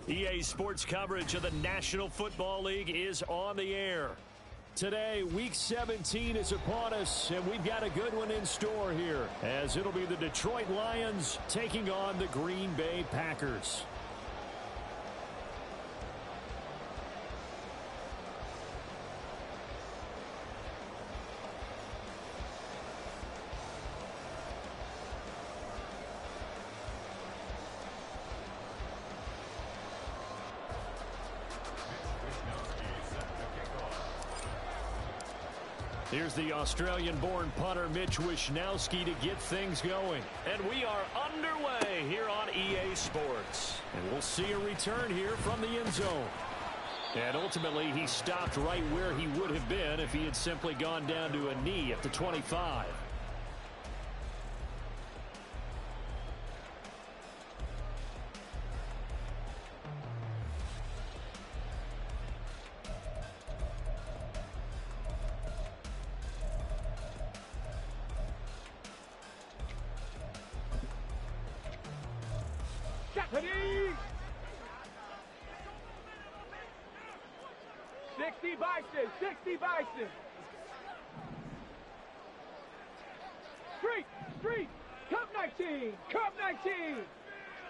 EA Sports coverage of the National Football League is on the air. Today, Week 17 is upon us, and we've got a good one in store here, as it'll be the Detroit Lions taking on the Green Bay Packers. Here's the Australian-born punter Mitch Wishnowsky to get things going. And we are underway here on EA Sports. And we'll see a return here from the end zone. And ultimately, he stopped right where he would have been if he had simply gone down to a knee at the 25. Ready? 60 Bison, 60 Bison. Street, Cup 19, Cup 19.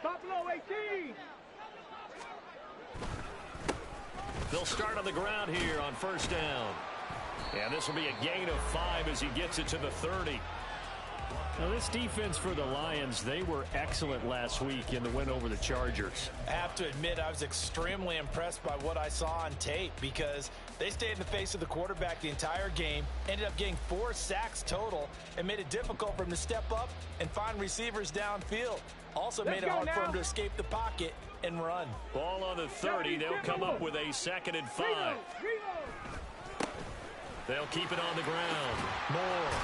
Buffalo 18. They'll start on the ground here on first down. And this will be a gain of 5 as he gets it to the 30. Now, this defense for the Lions, they were excellent last week in the win over the Chargers. I have to admit, I was extremely impressed by what I saw on tape because they stayed in the face of the quarterback the entire game, ended up getting 4 sacks total, and made it difficult for him to step up and find receivers downfield. Also made it hard for him to escape the pocket and run. Ball on the 30. They'll come up with a 2nd and 5. They'll keep it on the ground. Moore.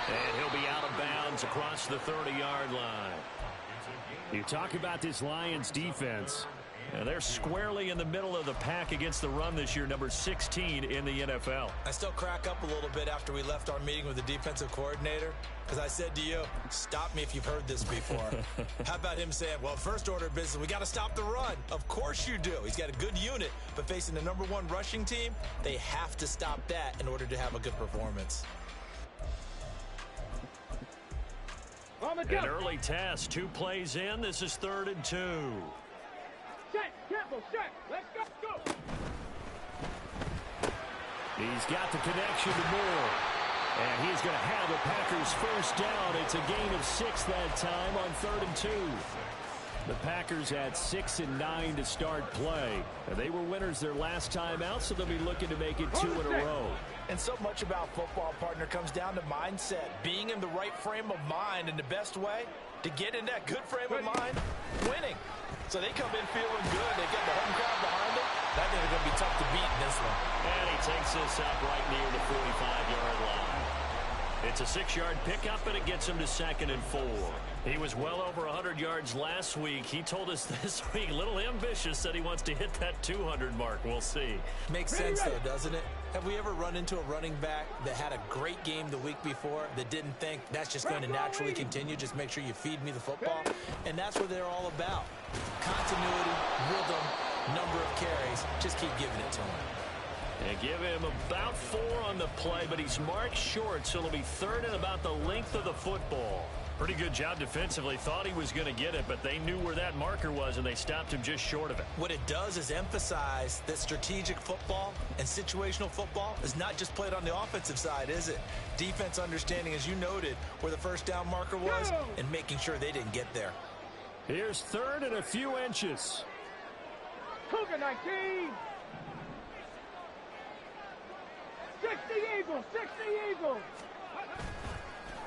And he'll be out of bounds across the 30-yard line. You talk about this Lions defense. They're squarely in the middle of the pack against the run this year, number 16 in the NFL. I still crack up a little bit after we left our meeting with the defensive coordinator because I said to you, stop me if you've heard this before. How about him saying, well, first order of business, we got to stop the run. Of course you do. He's got a good unit, but facing the #1 rushing team, they have to stop that in order to have a good performance. An early test, 2 plays in. This is 3rd and 2. Set, Campbell, set. Let's go. He's got the connection to Moore. And he's going to have the Packers first down. It's a gain of 6 that time on 3rd and 2. The Packers had 6 and 9 to start play. And they were winners their last time out, so they'll be looking to make it 2 in a row. And so much about football, partner, comes down to mindset. Being in the right frame of mind, and the best way to get in that good frame of mind, winning. So they come in feeling good. They get the home crowd behind them. I think they're going to be tough to beat in this one. And he takes this up right near the 45-yard line. It's a 6-yard pickup, and it gets him to 2nd and 4. He was well over 100 yards last week. He told us this week, a little ambitious, that he wants to hit that 200 mark. We'll see. Makes sense, though, doesn't it? Have we ever run into a running back that had a great game the week before that didn't think that's just going to naturally continue? Just make sure you feed me the football. And that's what they're all about. Continuity, rhythm, number of carries. Just keep giving it to him. And give him about 4 on the play, but he's marked short, so it'll be 3rd and about the length of the football. Pretty good job defensively. Thought he was going to get it, but they knew where that marker was, and they stopped him just short of it. What it does is emphasize that strategic football and situational football is not just played on the offensive side, is it? Defense understanding, as you noted, where the first down marker was and making sure they didn't get there. Here's 3rd and a few inches. Cougar 19. 60 Eagles, 60 Eagles.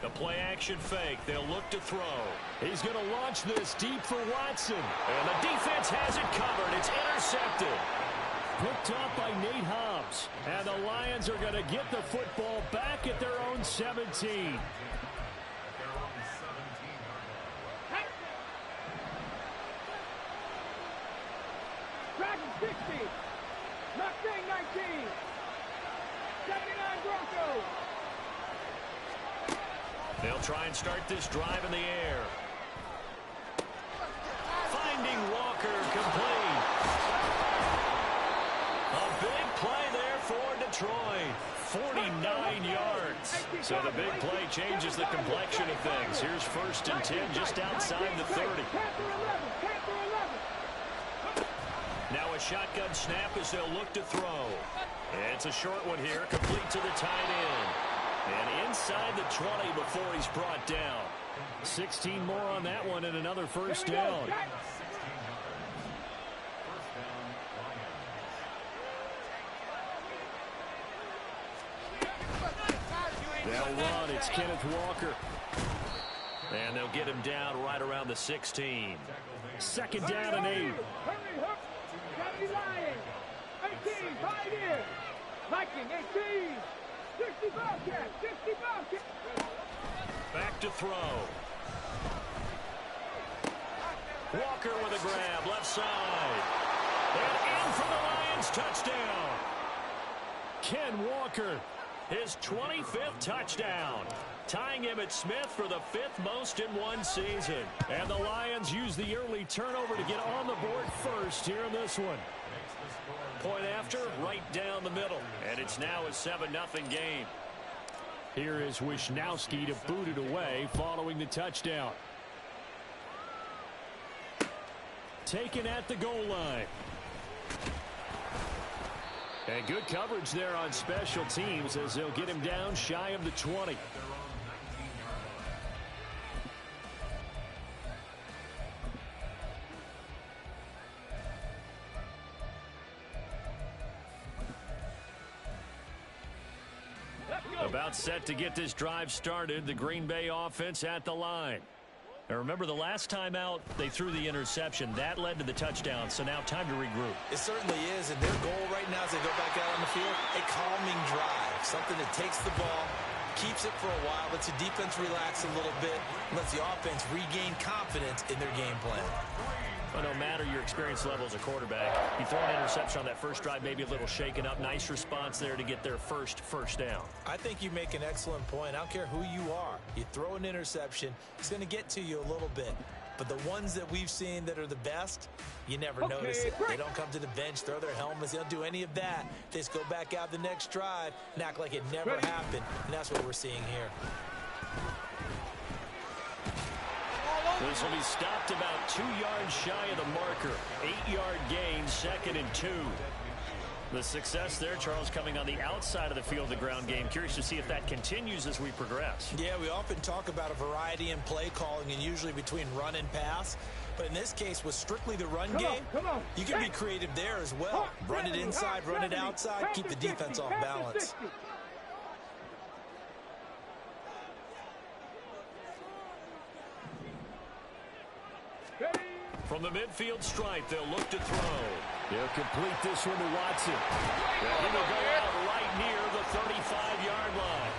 The play action fake. They'll look to throw. He's going to launch this deep for Watson. And the defense has it covered. It's intercepted. Picked off by Nate Hobbs. And the Lions are going to get the football back at their own 17. Dragon 60. Mustang 19. 79 Broncos. They'll try and start this drive in the air. Finding Walker complete. So the big play changes the complexion of things. Here's 1st and 10 just outside the 30. Now a shotgun snap as they'll look to throw. It's a short one here, complete to the tight end. And inside the 20 before he's brought down. 16 more on that one and another 1st down. They'll run. It's Kenneth Walker. And they'll get him down right around the 16. 2nd down and 8. Back to throw. Walker with a grab, left side. And in for the Lions, touchdown. Ken Walker, his 25th touchdown, tying Emmitt Smith for the 5th most in one season. And the Lions use the early turnover to get on the board first here in this one. Point after, right down the middle. And it's now a 7-0 game. Here is Wisnowski to boot it away following the touchdown. Taken at the goal line. And good coverage there on special teams as they'll get him down shy of the 20. About set to get this drive started. The Green Bay offense at the line. Now remember, the last time out, they threw the interception. That led to the touchdown, so now time to regroup. It certainly is, and their goal right now as they go back out on the field, a calming drive. Something that takes the ball, keeps it for a while, lets the defense relax a little bit, lets the offense regain confidence in their game plan. Well, no matter your experience level as a quarterback, you throw an interception on that first drive, maybe a little shaken up. Nice response there to get their first down. I think you make an excellent point. I don't care who you are. You throw an interception, it's going to get to you a little bit. But the ones that we've seen that are the best, you never notice it. They don't come to the bench, throw their helmets. They don't do any of that. They just go back out the next drive and act like it never happened. And that's what we're seeing here. This will be stopped about 2 yards shy of the marker. 8-yard gain, 2nd and 2. The success there, Charles, coming on the outside of the field of the ground game. Curious to see if that continues as we progress. Yeah, we often talk about a variety in play calling and usually between run and pass. But in this case, with strictly the run game, you can be creative there as well. Run it inside, run it outside, keep the defense off balance. From the midfield stripe, they'll look to throw. They'll complete this one to Watson. And he will go out right near the 35-yard line.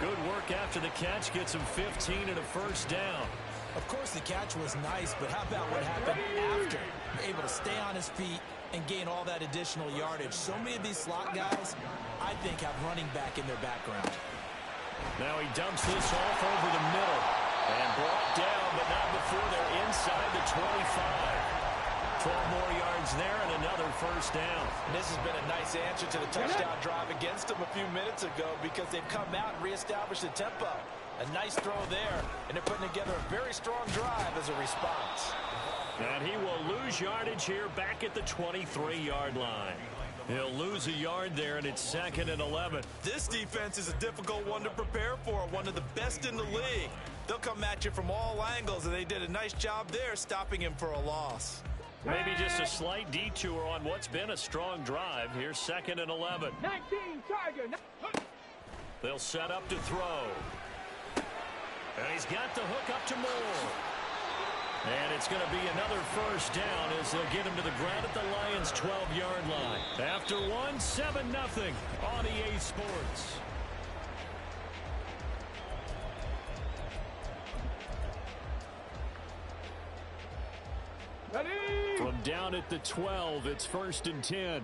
Good work after the catch. Gets him 15 and a 1st down. Of course, the catch was nice, but how about what happened after? Able to stay on his feet and gain all that additional yardage. So many of these slot guys, I think, have running back in their background. Now he dumps this off over the middle. And brought down, but not before they're inside the 25. 12 more yards there and another 1st down. And this has been a nice answer to the touchdown drive against them a few minutes ago because they've come out and reestablished the tempo. A nice throw there, and they're putting together a very strong drive as a response. And he will lose yardage here back at the 23-yard line. He'll lose a yard there, and it's 2nd and 11. This defense is a difficult one to prepare for, one of the best in the league. They'll come at you from all angles, and they did a nice job there stopping him for a loss. Maybe just a slight detour on what's been a strong drive. Here's 2nd and 11. 19 Tiger. They'll set up to throw. And he's got the hook up to Moore. And it's going to be another 1st down as they'll get him to the ground at the Lions' 12-yard line. After one, 7-0 on EA Sports. Ready? From down at the 12, it's 1st and 10.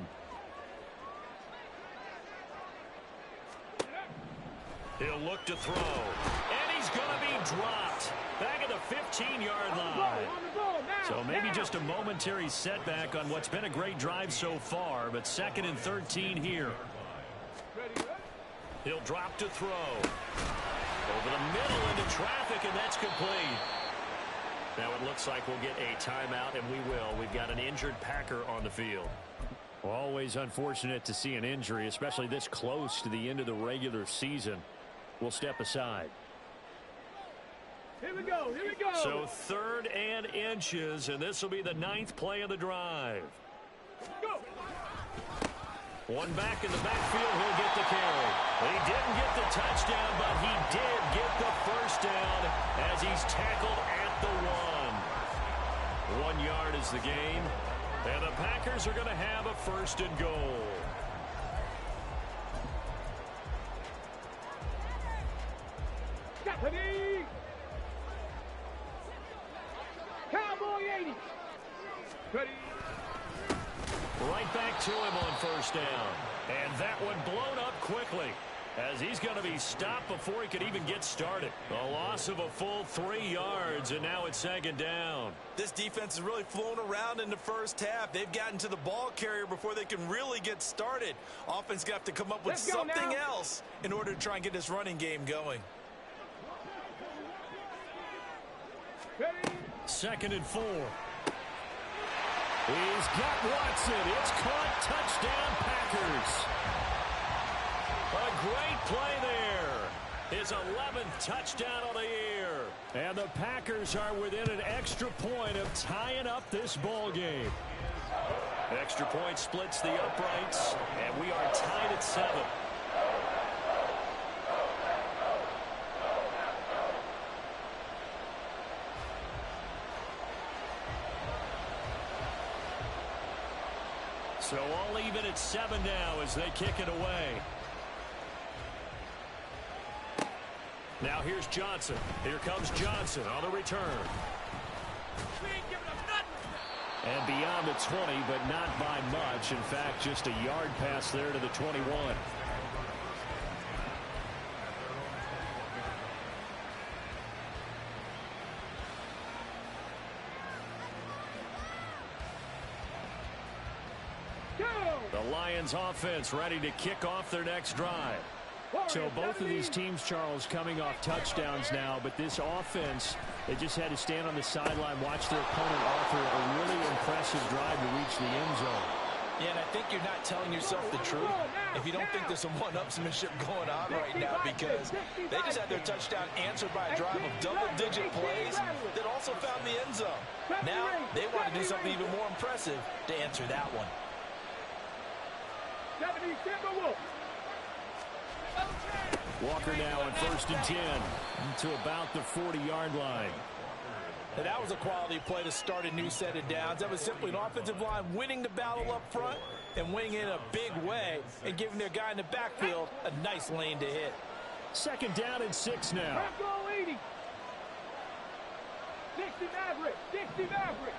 He'll look to throw. And he's going to be dropped. Back at the 15-yard line. So maybe just a momentary setback on what's been a great drive so far, but 2nd and 13 here. He'll drop to throw. Over the middle into traffic, and that's complete. Now it looks like we'll get a timeout, and we will. We've got an injured Packer on the field. Always unfortunate to see an injury, especially this close to the end of the regular season. We'll step aside. Here we go, here we go. So 3rd and inches, and this will be the 9th play of the drive. Go. One back in the backfield, he'll get the carry. He didn't get the touchdown, but he did get the first down as he's tackled at the 1. 1 yard is the gain, and the Packers are going to have a 1st and goal. Stephanie. Cowboy 80. Ready. Right back to him on 1st down. And that one blown up quickly as he's going to be stopped before he could even get started. A loss of a full 3 yards, and now it's 2nd down. This defense has really flown around in the first half. They've gotten to the ball carrier before they can really get started. Offense going to have to come up with something else in order to try and get this running game going. Ready. 2nd and 4. He's got Watson. It's caught. Touchdown, Packers. A great play there. His 11th touchdown of the year. And the Packers are within an extra point of tying up this ball game. Extra point splits the uprights, and we are tied at 7. So all even at 7 now as they kick it away. Now here's Johnson. Here comes Johnson on the return. And beyond the 20, but not by much. In fact, just a yard pass there to the 21. The Lions offense ready to kick off their next drive. So both of these teams, Charles, coming off touchdowns now, but this offense, they just had to stand on the sideline, watch their opponent offer a really impressive drive to reach the end zone. Yeah, and I think you're not telling yourself the truth if you don't think there's some one-upsmanship going on right now, because they just had their touchdown answered by a drive of double-digit plays that also found the end zone. Now they want to do something even more impressive to answer that one. Walker now on 1st and 10 to about the 40-yard line. And that was a quality play to start a new set of downs. That was simply an offensive line winning the battle up front and winning it in a big way and giving their guy in the backfield a nice lane to hit. 2nd down and 6 now. 60 Maverick. 60 Maverick.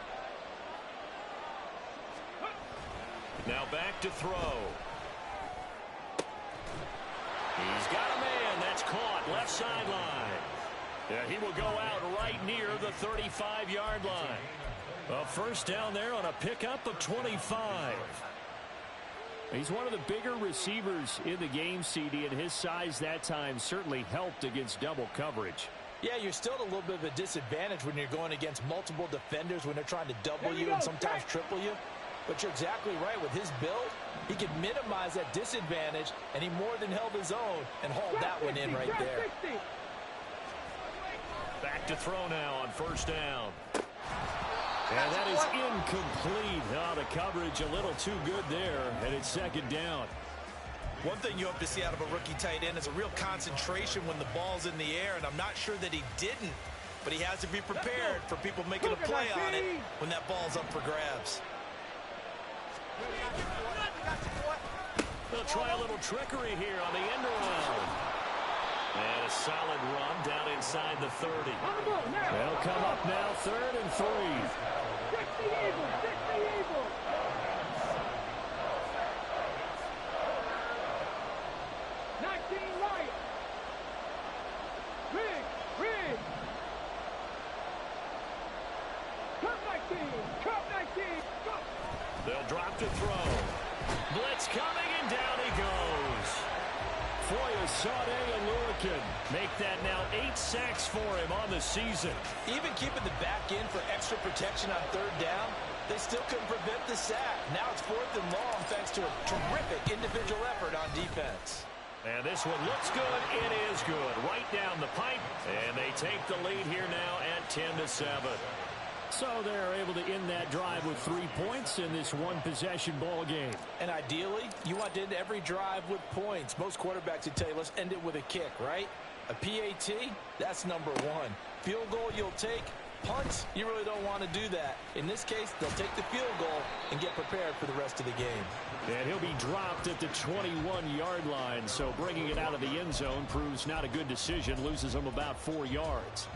Now back to throw. He's got a man. That's caught. Left sideline. Yeah, he will go out right near the 35-yard line. A 1st down there on a pickup of 25. He's one of the bigger receivers in the game, CD, and his size that time certainly helped against double coverage. Yeah, you're still at a little bit of a disadvantage when you're going against multiple defenders when they're trying to double you and sometimes triple you. But you're exactly right. With his build, he could minimize that disadvantage, and he more than held his own and hauled that one in right there. Back to throw now on 1st down. And that is incomplete. Oh, the coverage a little too good there, and it's 2nd down. One thing you hope to see out of a rookie tight end is a real concentration when the ball's in the air, and I'm not sure that he didn't, but he has to be prepared for people making a play on it when that ball's up for grabs. They'll try a little trickery here on the end around. And a solid run down inside the 30. They'll come up now 3rd and 3. 60 Eagles, 60 Eagles. They'll drop to throw. Blitz coming, and down he goes. Oluwakin make that now 8 sacks for him on the season. Even keeping the back in for extra protection on third down, they still couldn't prevent the sack. Now it's 4th and long thanks to a terrific individual effort on defense. And this one looks good. It is good. Right down the pipe. And they take the lead here now at 10-7. So they're able to end that drive with 3 points in this one-possession ball game. And ideally, you want to end every drive with points. Most quarterbacks would tell you, let's end it with a kick, right? A PAT, that's number 1. Field goal you'll take. Punts, you really don't want to do that. In this case, they'll take the field goal and get prepared for the rest of the game. And he'll be dropped at the 21-yard line, so bringing it out of the end zone proves not a good decision. Loses him about 4 yards.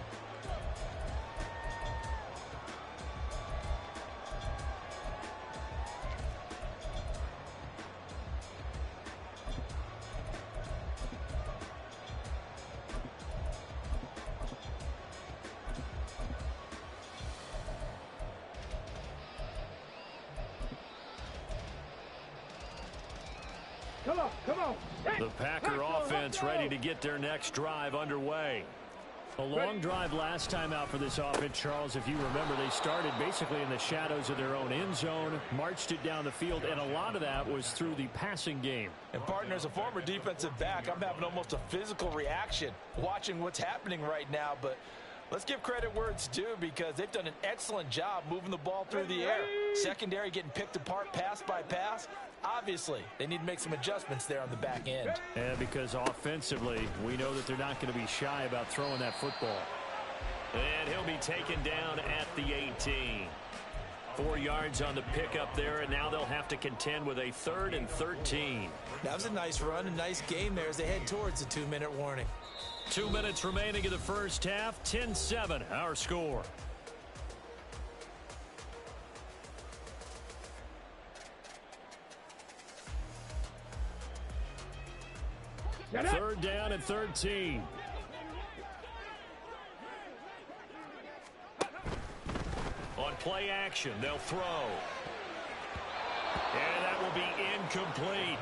Come on. The Packer offense ready to get their next drive underway. A long drive last time out for this offense, Charles. If you remember, they started basically in the shadows of their own end zone, marched it down the field, and a lot of that was through the passing game. And, partner, as a former defensive back, I'm having almost a physical reaction watching what's happening right now. But let's give credit where it's due because they've done an excellent job moving the ball through the air. Secondary getting picked apart pass by pass. Obviously, they need to make some adjustments there on the back end. And because offensively, we know that they're not going to be shy about throwing that football. And he'll be taken down at the 18. 4 yards on the pickup there, and now they'll have to contend with a 3rd and 13. That was a nice run, a nice game there as they head towards the 2-minute warning. 2 minutes remaining in the first half. 10-7, our score. Third down and 13. On play action, they'll throw. And that will be incomplete.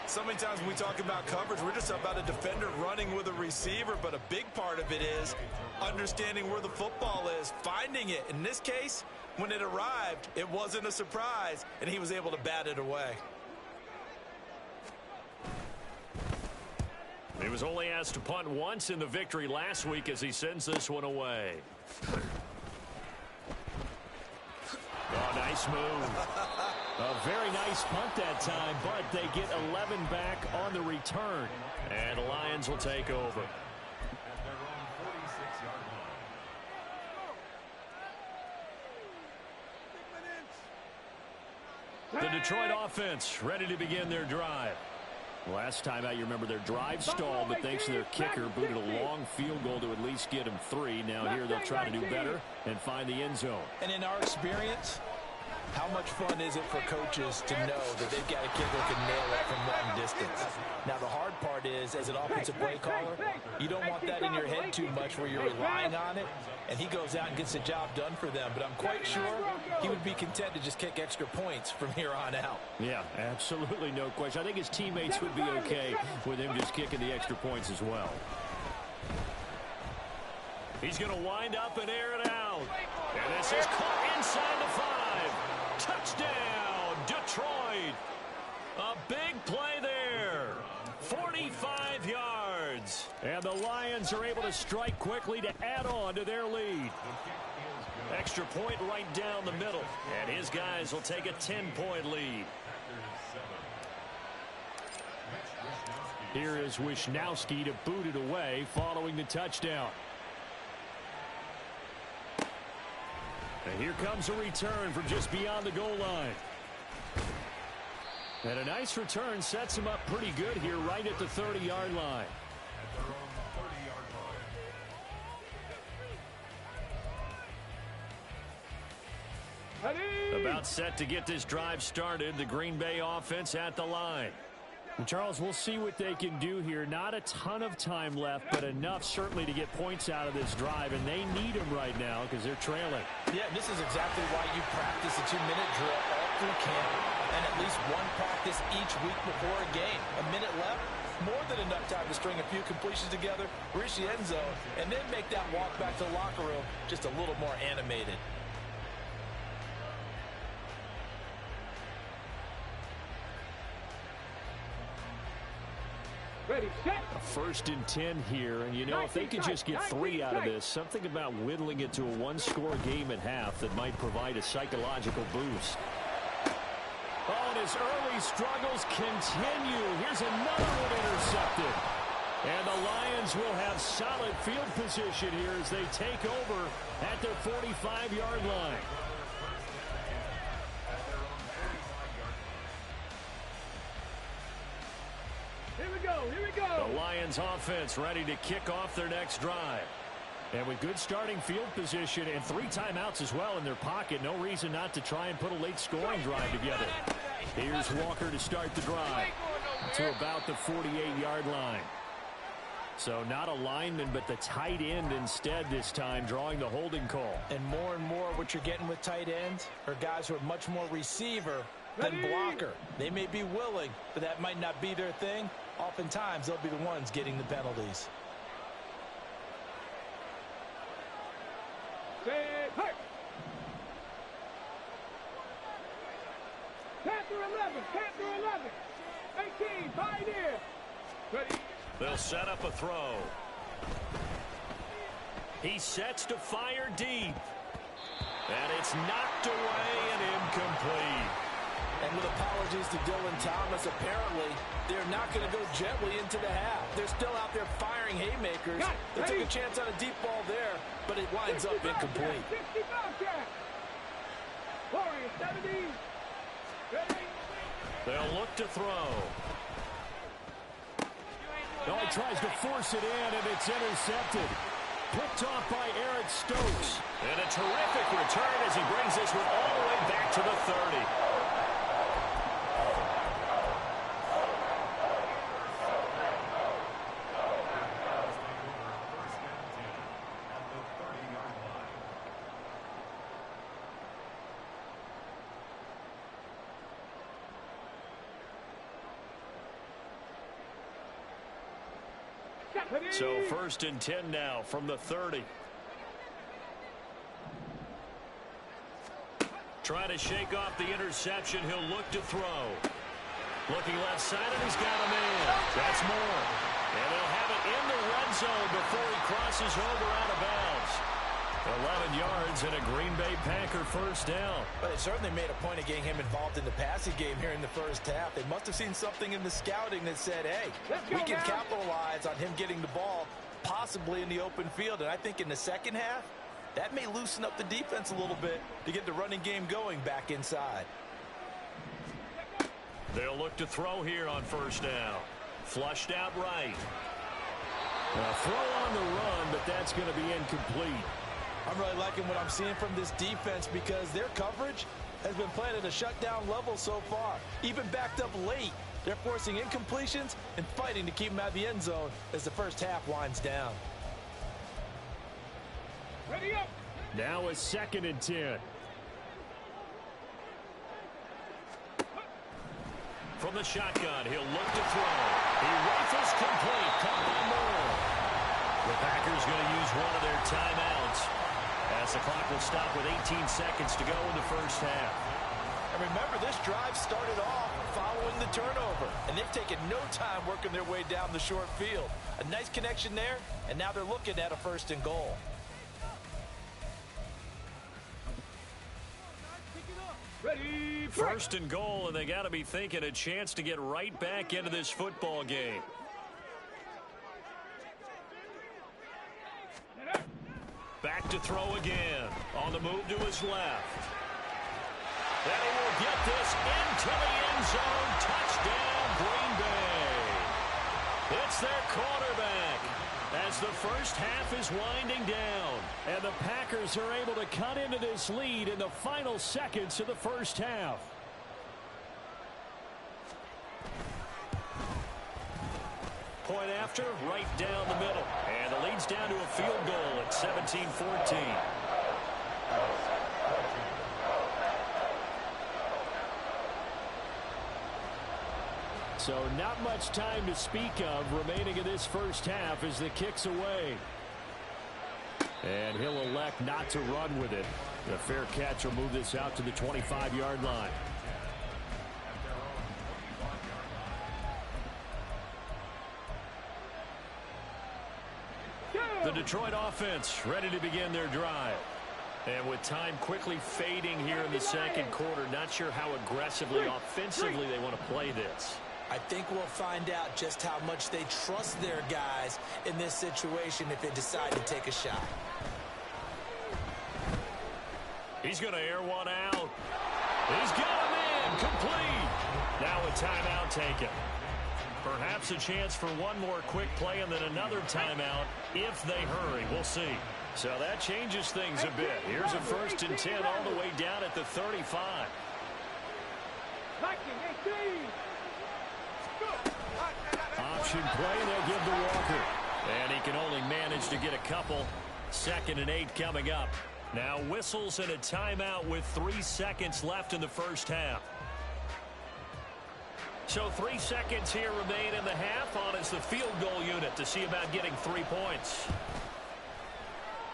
So many times when we talk about coverage, we're just about a defender running with a receiver, but a big part of it is understanding where the football is, finding it. In this case, when it arrived, it wasn't a surprise, and he was able to bat it away. He was only asked to punt once in the victory last week as he sends this one away. Oh, nice move. A very nice punt that time, but they get 11 back on the return. And the Lions will take over. The Detroit offense ready to begin their drive. Last time out, you remember their drive stalled, but thanks to their kicker, booted a long field goal to at least get them 3. Now here they'll try to do better and find the end zone. And in our experience, how much fun is it for coaches to know that they've got a kicker who can nail it from long distance? Now, the hard part is, as an offensive play caller, you don't want that in your head too much where you're relying on it, and he goes out and gets the job done for them. But I'm quite sure he would be content to just kick extra points from here on out. Yeah, absolutely no question. I think his teammates would be okay with him just kicking the extra points as well. He's going to wind up and air it out. And this is caught inside the 5. Touchdown, Detroit. A big play there. 45 yards. And the Lions are able to strike quickly to add on to their lead. Extra point right down the middle. And his guys will take a 10-point lead. Here is Wisnowski to boot it away following the touchdown. And here comes a return from just beyond the goal line. And a nice return sets him up pretty good here right at the 30-yard line. About set to get this drive started. The Green Bay offense at the line. And Charles, we'll see what they can do here. Not a ton of time left, but enough certainly to get points out of this drive. And they need them right now because they're trailing. Yeah, this is exactly why you practice a 2-minute drill all through camp and at least one practice each week before a game. A minute left, more than enough time to string a few completions together, reach the end zone, and then make that walk back to the locker room just a little more animated. Ready, set. A 1st and 10 here, and you know, if they could just get 3 out of this, something about whittling it to a one-score game at half that might provide a psychological boost. Oh, and his early struggles continue. Here's another one intercepted. And the Lions will have solid field position here as they take over at their 45-yard line. Here we go, here we go. The Lions offense ready to kick off their next drive. And with good starting field position and 3 timeouts as well in their pocket, no reason not to try and put a late scoring drive together. Here's Walker to start the drive to about the 48-yard line. So not a lineman, but the tight end instead this time, drawing the holding call. And more what you're getting with tight ends are guys who are much more receiver than blocker. They may be willing, but that might not be their thing. Oftentimes, they'll be the ones getting the penalties. Panther 11, 18, Pioneer. Ready. They'll set up a throw. He sets to fire deep. And it's knocked away and incomplete. And with apologies to Dylan Thomas, apparently they're not going to go gently into the half. They're still out there firing haymakers. They took a chance on a deep ball there, but it winds up incomplete. 65 jack. Warriors 70. Ready. They'll look to throw. Oh, he tries to force it in, and it's intercepted. Picked off by Eric Stokes. And a terrific return as he brings this one all the way back to the 30. So 1st and 10 now from the 30. Trying to shake off the interception. He'll look to throw. Looking left side, and he's got a man. That's more. And they'll have it in the red zone before he crosses over out of bounds. 11 yards and a Green Bay Packer 1st down. But they certainly made a point of getting him involved in the passing game here in the 1st half. They must have seen something in the scouting that said, hey, we can capitalize on him getting the ball, possibly in the open field. And I think in the 2nd half, that may loosen up the defense a little bit to get the running game going back inside. They'll look to throw here on 1st down. Flushed out right. A throw on the run, but that's going to be incomplete. I'm really liking what I'm seeing from this defense because their coverage has been playing at a shutdown level so far. Even backed up late, they're forcing incompletions and fighting to keep them out of the end zone as the 1st half winds down. Ready up. Now a 2nd and 10. From the shotgun, he'll look to throw. He rifles complete. Caught by Moore. The Packers going to use one of their timeouts as the clock will stop with 18 seconds to go in the 1st half. And remember, this drive started off following the turnover, and they've taken no time working their way down the short field. A nice connection there, and now they're looking at a 1st and goal. Ready. 1st and goal, and they got to be thinking a chance to get right back into this football game. Back to throw again. On the move to his left. And he will get this into the end zone. Touchdown, Green Bay. It's their quarterback as the 1st half is winding down. And the Packers are able to cut into this lead in the final seconds of the 1st half. Point after, right down the middle. And the lead's down to a field goal at 17-14. So not much time to speak of remaining in this first half as the kick's away. And he'll elect not to run with it. The fair catch will move this out to the 25-yard line. The Detroit offense ready to begin their drive. And with time quickly fading here in the second quarter, not sure how aggressively, offensively they want to play this. I think we'll find out just how much they trust their guys in this situation if they decide to take a shot. He's going to air one out. He's got a man complete. Now a timeout taken. Perhaps a chance for one more quick play and then another timeout if they hurry. We'll see. So that changes things a bit. Here's a 1st and 10 all the way down at the 35. Option play, they'll give to Walker. And he can only manage to get a couple. 2nd and 8 coming up. Now whistles and a timeout with 3 seconds left in the first half. So 3 seconds here remain in the half. On is the field goal unit to see about getting 3 points.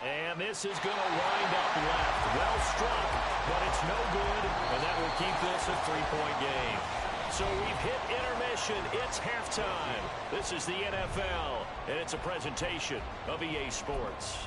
And this is going to wind up left. Well struck, but it's no good. And that will keep this a 3-point game. So we've hit intermission. It's halftime. This is the NFL, and it's a presentation of EA Sports.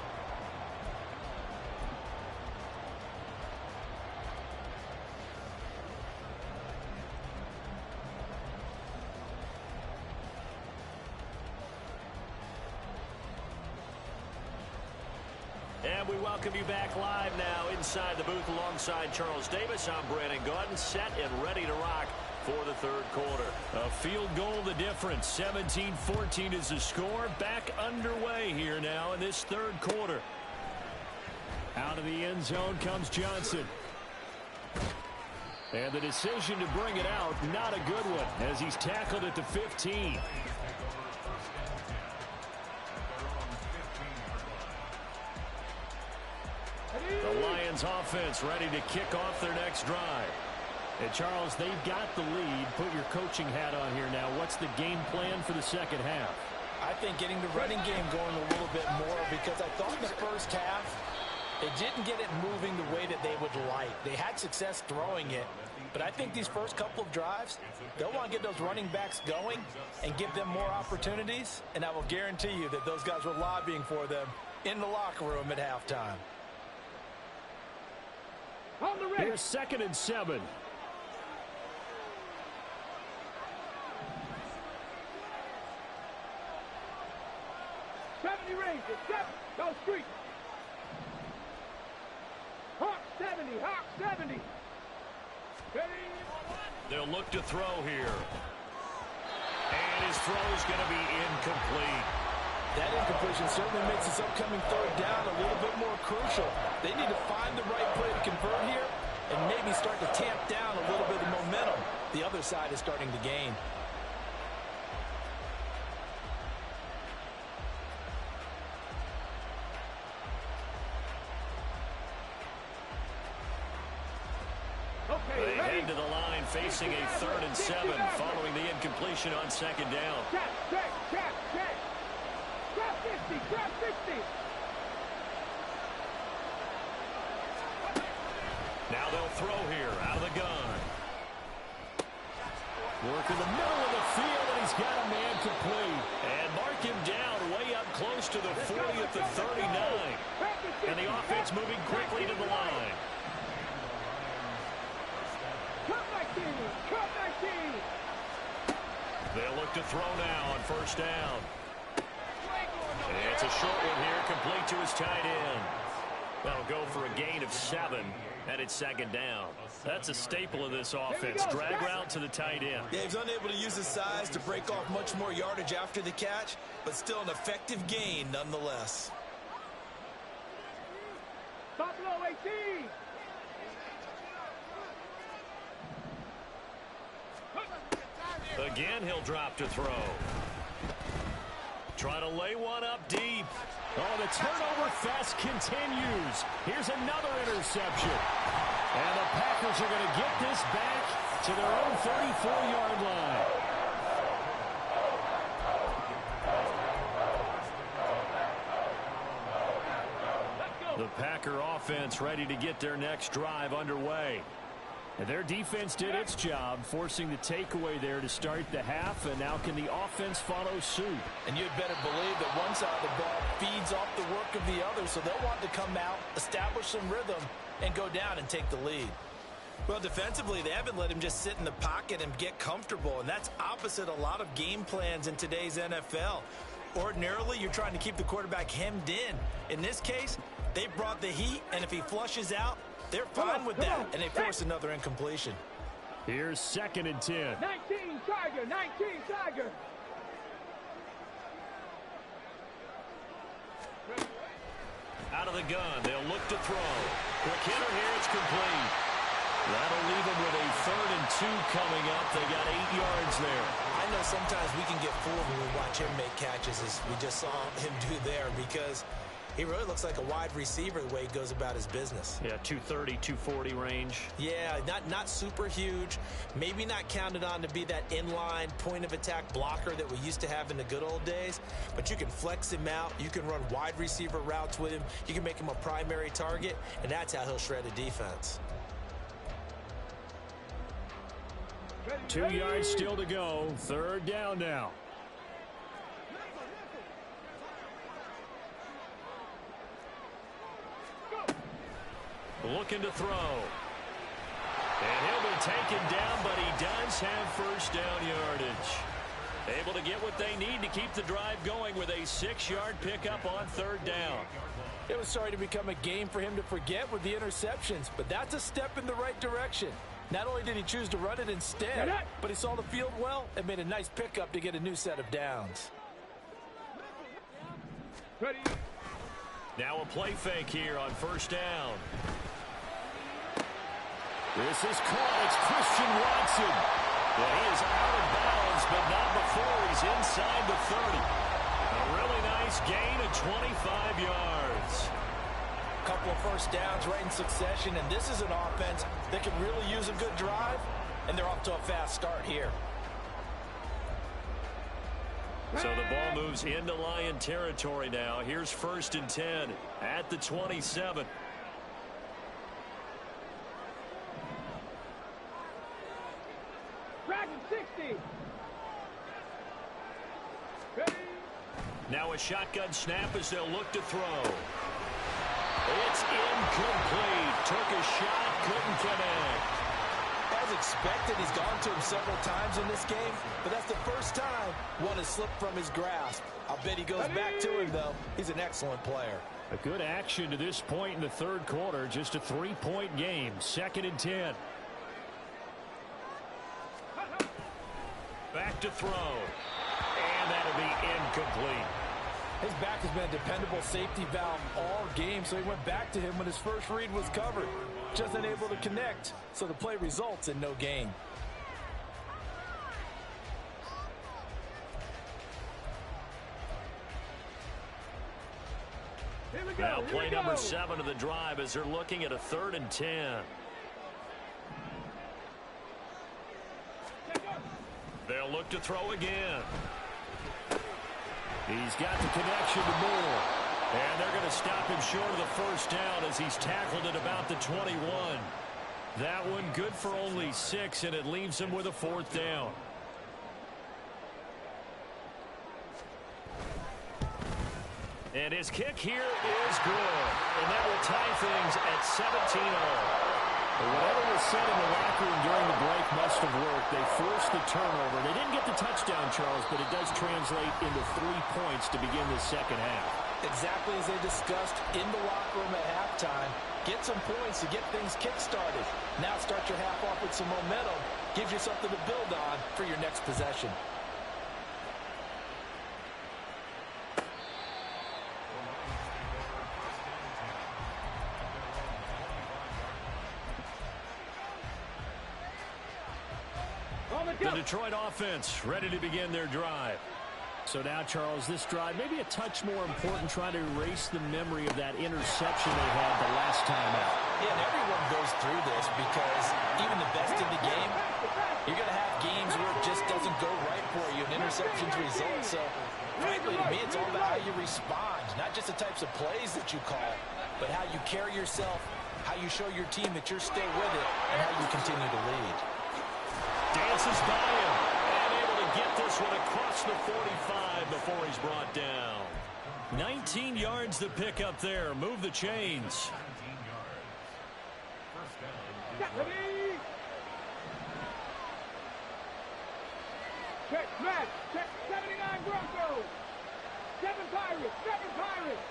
And we welcome you back live now inside the booth alongside Charles Davis. I'm Brandon Gaudin, set and ready to rock for the third quarter. A field goal the difference. 17-14 is the score. Back underway here now in this third quarter. Out of the end zone comes Johnson. And the decision to bring it out, not a good one, as he's tackled at the 15. The Lions offense ready to kick off their next drive. And Charles, they've got the lead. Put your coaching hat on here now. What's the game plan for the second half? I think getting the running game going a little bit more, because I thought in the first half they didn't get it moving the way that they would like. They had success throwing it, but I think these first couple of drives, they'll want to get those running backs going and give them more opportunities, and I will guarantee you that those guys were lobbying for them in the locker room at halftime. Here's 2nd and 7. Go street. Hawk 70. Hawk 70. They'll look to throw here. And his throw is going to be incomplete. That incompletion certainly makes this upcoming third down a little bit more crucial. They need to find the right play to convert here and maybe start to tamp down a little bit of momentum. The other side is starting to gain. They head to the line facing a 3rd and 7 following the incompletion on 2nd down. Grab 50, grab 50. Now they'll throw here out of the gun. Work in the middle of the field, and he's got a man complete. And mark him down way up close to the 40 at the 39. And the offense moving quickly to the line. They'll look to throw now on 1st down. And it's a short one here, complete to his tight end. That'll go for a gain of 7, and it's 2nd down. That's a staple of this offense. Drag route to the tight end. Yeah, he's unable to use his size to break off much more yardage after the catch, but still an effective gain nonetheless. Buffalo 18. Again, he'll drop to throw. Trying to lay one up deep. Oh, the turnover fest continues. Here's another interception. And the Packers are going to get this back to their own 34-yard line. The Packer offense ready to get their next drive underway. And their defense did its job, forcing the takeaway there to start the half, and now can the offense follow suit? And you'd better believe that one side of the ball feeds off the work of the other, so they'll want to come out, establish some rhythm, and go down and take the lead. Well, defensively, they haven't let him just sit in the pocket and get comfortable, and that's opposite a lot of game plans in today's NFL. Ordinarily, you're trying to keep the quarterback hemmed in. In this case, they brought the heat, and if he flushes out, they're fine with that, and they force another incompletion. Here's 2nd and 10. 19 Tiger, 19 Tiger. Out of the gun, they'll look to throw. Quick hitter here, it's complete. That'll leave them with a 3rd and 2 coming up. They got 8 yards there. I know sometimes we can get fooled when we watch him make catches, as we just saw him do there, because he really looks like a wide receiver the way he goes about his business. Yeah, 230, 240 range. Yeah, not super huge. Maybe not counted on to be that inline point-of-attack blocker that we used to have in the good old days. But you can flex him out. You can run wide receiver routes with him. You can make him a primary target, and that's how he'll shred a defense. 2 yards still to go. 3rd down now. Looking to throw. And he'll be taken down, but he does have 1st down yardage. Able to get what they need to keep the drive going with a 6-yard pickup on 3rd down. It was starting to become a game for him to forget with the interceptions, but that's a step in the right direction. Not only did he choose to run it instead, but he saw the field well and made a nice pickup to get a new set of downs. Ready. Now a play fake here on 1st down. This is caught. It's Christian Watson. Well, he is out of bounds, but not before he's inside the 30. A really nice gain of 25 yards. Couple of 1st downs right in succession, and this is an offense that can really use a good drive, and they're off to a fast start here. So the ball moves into Lion territory now. Here's 1st and 10 at the 27. Dragon 60. Ready. Now a shotgun snap as they'll look to throw. It's incomplete. Took a shot, couldn't connect. As expected, he's gone to him several times in this game, but that's the first time one has slipped from his grasp. I'll bet he goes back to him, though. He's an excellent player. A good action to this point in the 3rd quarter. Just a 3-point game. 2nd and 10. Back to throw. And that'll be incomplete. His back has been a dependable safety valve all game, so he went back to him when his first read was covered. Just unable to connect, so the play results in no gain. Now play number 7 of the drive as they're looking at a 3rd and 10. They'll look to throw again. He's got the connection to Moore. And they're going to stop him short of the 1st down as he's tackled at about the 21. That one good for only 6, and it leaves him with a 4th down. And his kick here is good. And that will tie things at 17-all. Whatever was said in the locker room during the break must have worked. They forced the turnover. They didn't get the touchdown, Charles, but it does translate into 3 points to begin the 2nd half. Exactly as they discussed in the locker room at halftime. Get some points to get things kick-started. Now start your half off with some momentum. Gives you something to build on for your next possession. The Detroit offense ready to begin their drive. So now, Charles, this drive maybe a touch more important, trying to erase the memory of that interception they had the last time out. Yeah, and everyone goes through this because even the best in the game, you're going to have games where it just doesn't go right for you and interceptions result. So, frankly, to me, it's all about how you respond, not just the types of plays that you call. but how you carry yourself, how you show your team that you're still with it, and how you continue to lead. Dances by him, and able to get this one across the 45 before he's brought down. 19 yards to pick up there. Move the chains. Check, match. Check, 79 Broncos. 7 Pirates. 7 Pirates.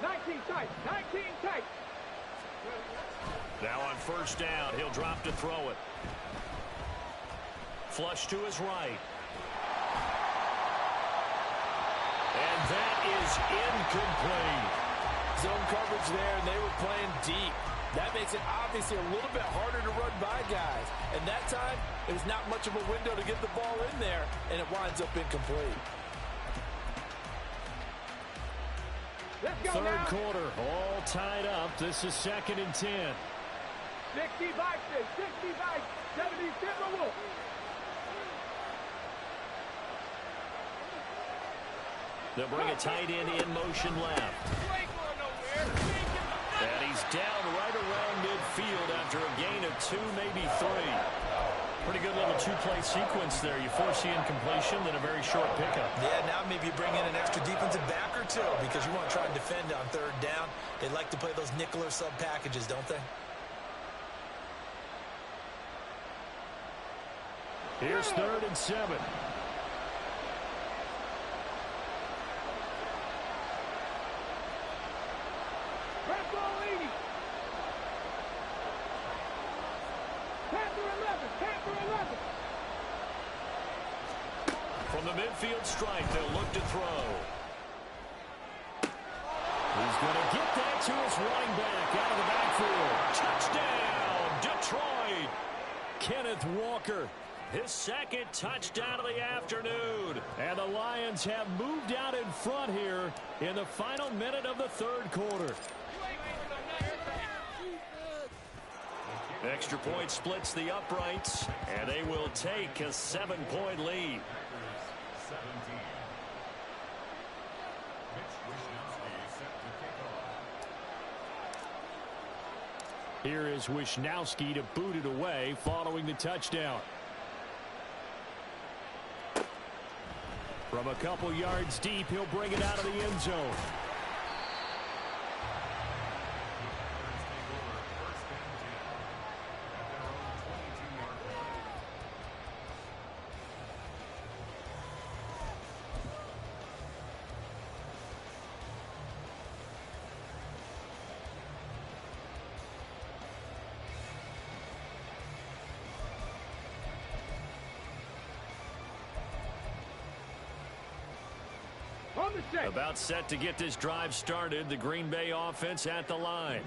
19 tight. 19 tight. Now on first down, he'll drop to throw it. Flush to his right. And that is incomplete. Zone coverage there, and they were playing deep. That makes it obviously a little bit harder to run by guys. And that time, it was not much of a window to get the ball in there, and it winds up incomplete. Let's go Third now. quarter, all tied up. This is 2nd and 10. 60 Vikings, 60 Vikings, 70 Timberwolves. They'll bring a tight end in motion left. And he's down right around midfield after a gain of 2, maybe 3. Pretty good little two-play sequence there. You foresee incompletion, then a very short pickup. Yeah, now maybe you bring in an extra defensive back or two because you want to try and defend on third down. They like to play those nickel or sub packages, don't they? Here's 3rd and 7. Red ball 80. Panther 11, Panther 11. From the midfield strike, they'll look to throw. He's going to get that to his running back out of the backfield. Touchdown, Detroit. Kenneth Walker, his 2nd touchdown of the afternoon. And the Lions have moved out in front here in the final minute of the 3rd quarter. Extra point splits the uprights, and they will take a 7-point lead. Here is Wishnowski to boot it away following the touchdown. From a couple yards deep, he'll bring it out of the end zone. About set to get this drive started. The Green Bay offense at the line.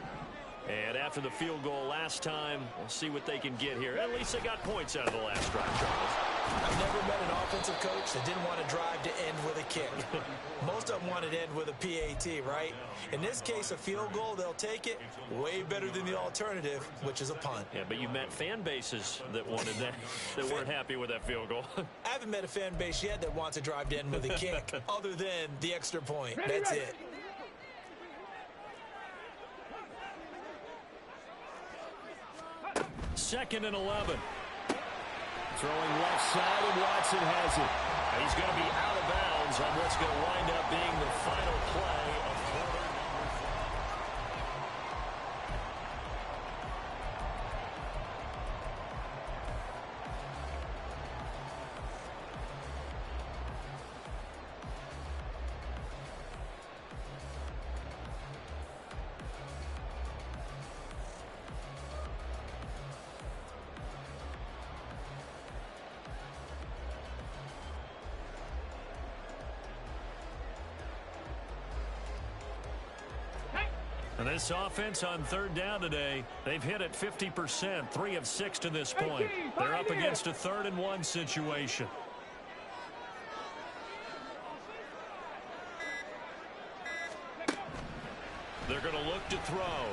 And after the field goal last time, we'll see what they can get here. At least they got points out of the last drive, Charles. I've never met an offensive coach that didn't want to drive to end with a kick. Most of them wanted to end with a PAT, right? In this case, a field goal, they'll take it. Way better than the alternative, which is a punt. Yeah, but you met fan bases that wanted that, that weren't happy with that field goal. I haven't met a fan base yet that wants to drive to end with a kick, other than the extra point. That's it. Second and 11. Throwing left side, and Watson has it. And he's going to be out of bounds on what's going to wind up being the final play of quarter number 3. And this offense on third down today, they've hit it 50%, 3 of 6 to this point. They're up against a 3rd and 1 situation. They're going to look to throw.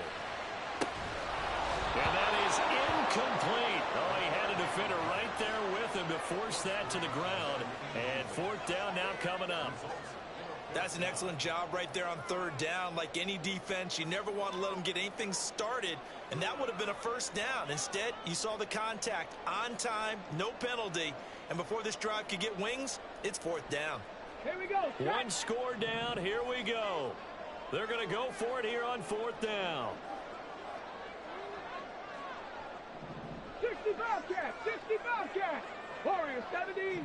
And that is incomplete. Oh, he had a defender right there with him to force that to the ground. And 4th down now coming up. That's an excellent job right there on third down. Like any defense, you never want to let them get anything started, and that would have been a first down. Instead, you saw the contact on time, no penalty, and before this drive could get wings, it's fourth down. Here we go. One score down. Here we go. They're going to go for it here on fourth down. 60 Bobcat, 60 Bobcat. Wk17.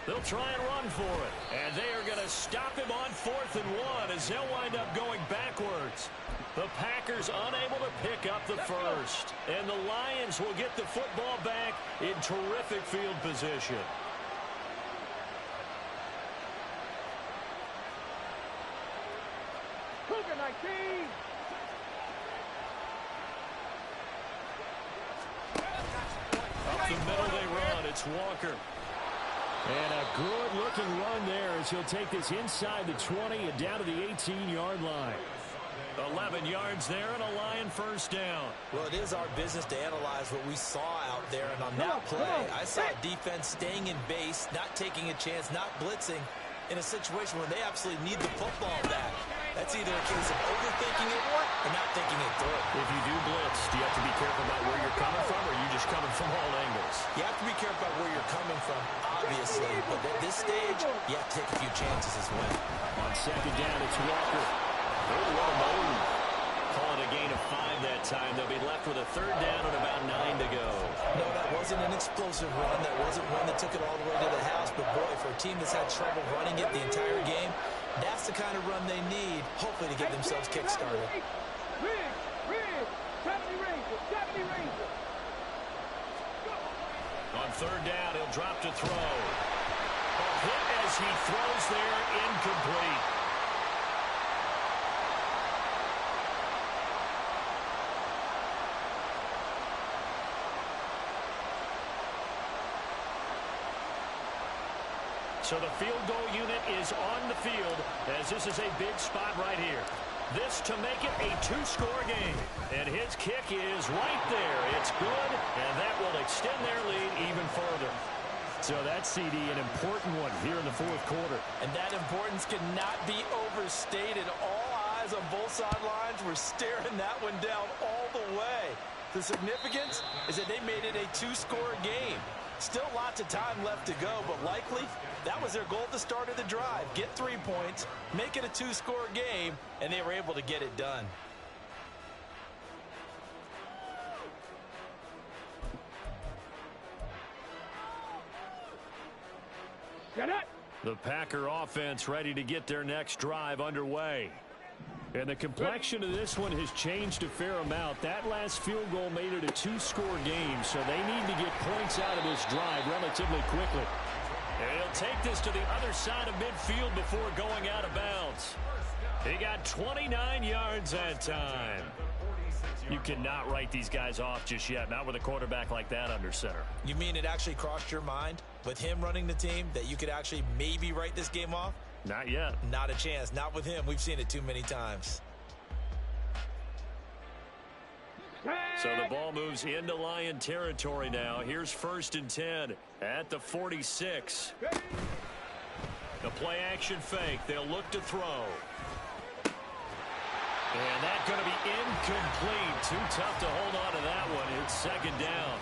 They'll try and run for it. And they are going to stop him on 4th and 1 as they'll wind up going backwards. The Packers unable to pick up the first. And the Lions will get the football back in terrific field position. Wk19. Up the middle they run. It's Walker. And a good-looking run there as he'll take this inside the 20 and down to the 18-yard line. 11 yards there and a Lion first down. Well, it is our business to analyze what we saw out there, and on that play, I saw defense staying in base, not taking a chance, not blitzing in a situation where they absolutely need the football back. That's either a case of overthinking it or not thinking it through. If you do blitz, do you have to be careful about where you're coming from, or are you just coming from all angles? You have to be careful about where you're coming from, obviously, but at this stage, you have to take a few chances as well. On second down, it's Walker. Oh, what a move. Call it a gain of 5 that time. They'll be left with a third down and about 9 to go. No, that wasn't an explosive run. That wasn't one that took it all the way to the house. But, boy, for a team that's had trouble running it the entire game, that's the kind of run they need, hopefully, to get themselves kick-started. Ridge, 70 Rangers. On third down, he'll drop to throw. A hit as he throws there, incomplete. So the field goal unit is on the field as this is a big spot right here. This to make it a 2-score game. And his kick is right there. It's good, and that will extend their lead even further. So that's, CD, an important one here in the fourth quarter. And that importance cannot be overstated. All eyes on both sidelines were staring that one down all the way. The significance is that they made it a 2-score game. Still lots of time left to go, but likely that was their goal at the start of the drive. Get 3 points, make it a 2-score game, and they were able to get it done. The Packer offense ready to get their next drive underway. And the complexion of this one has changed a fair amount. That last field goal made it a 2-score game, so they need to get points out of this drive relatively quickly. And he'll take this to the other side of midfield before going out of bounds. He got 29 yards that time. You cannot write these guys off just yet, not with a quarterback like that under center. You mean it actually crossed your mind with him running the team that you could actually maybe write this game off? Not yet. Not a chance. Not with him. We've seen it too many times. So the ball moves into Lion territory now. Here's 1st and 10 at the 46. The play action fake. They'll look to throw. And that's going to be incomplete. Too tough to hold on to that one. It's second down.